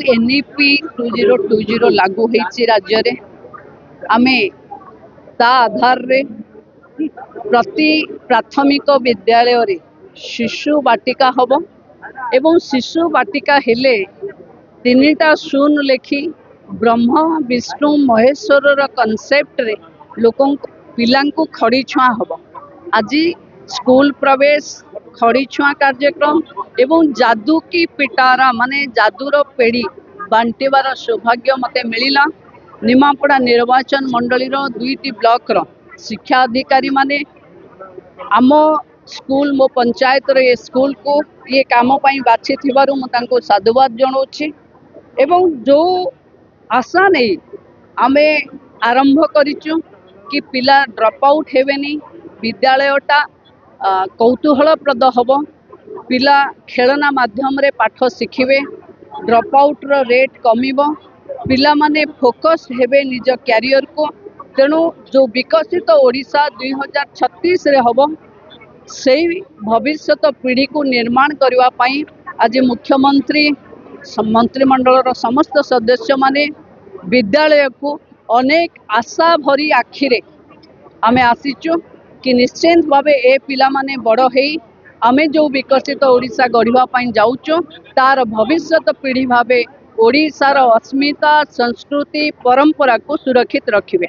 NEP 2020 लागू होईची राज्य रे आमे ता आधार रे प्रति प्राथमिक विद्यालय रे शिशु बाटिका हब एवं शिशु बाटिका हेले तीनटा शून लेखी ब्रह्म विष्णु महेश्वर कनसेप्ट रे लोक पिलांकु खड़ी छुआ हब आज स्कूल प्रवेश खड़ी छुआ कार्यक्रम एवं जादू की पिटारा माने जादूर पेड़ी बांटिबार सौभाग्य मते मिलिला। निमापड़ा निर्वाचन मंडली दुईटी ब्लॉक रो शिक्षा अधिकारी माने आम स्कूल मो पंचायत रे स्कूल को ये काम पाई बाछि थिबारु मु तांको साधुवाद जणाउछि एवं जो आशा नहीं आमे आरंभ करिचु कि पिला ड्रॉप आउट हेबेनी विद्यालयटा कौतूहलप्रद हब पिला खेलना माध्यम रे पाठ शिखिबे ड्रॉप आउट रो रेट कमिबो पिला माने फोकस हेबे निज कैरियर को तेणु जो विकसित ओडिशा 2036 रे हब सेही भविष्यत पीढ़ी को निर्माण करने पाई आज मुख्यमंत्री मंत्रिमंडल समस्त सदस्य माने विद्यालय को अनेक आशा भरी आखिरे आमे आसीचु कि निश्चित भावे ए पिला माने बड़ हेई आमे जो विकसित ओडिशा गढ़िबा पाई जाउचो तार भविष्यत पीढ़ी भावे ओडिशार अस्मिता संस्कृति परंपरा को सुरक्षित रखिबे।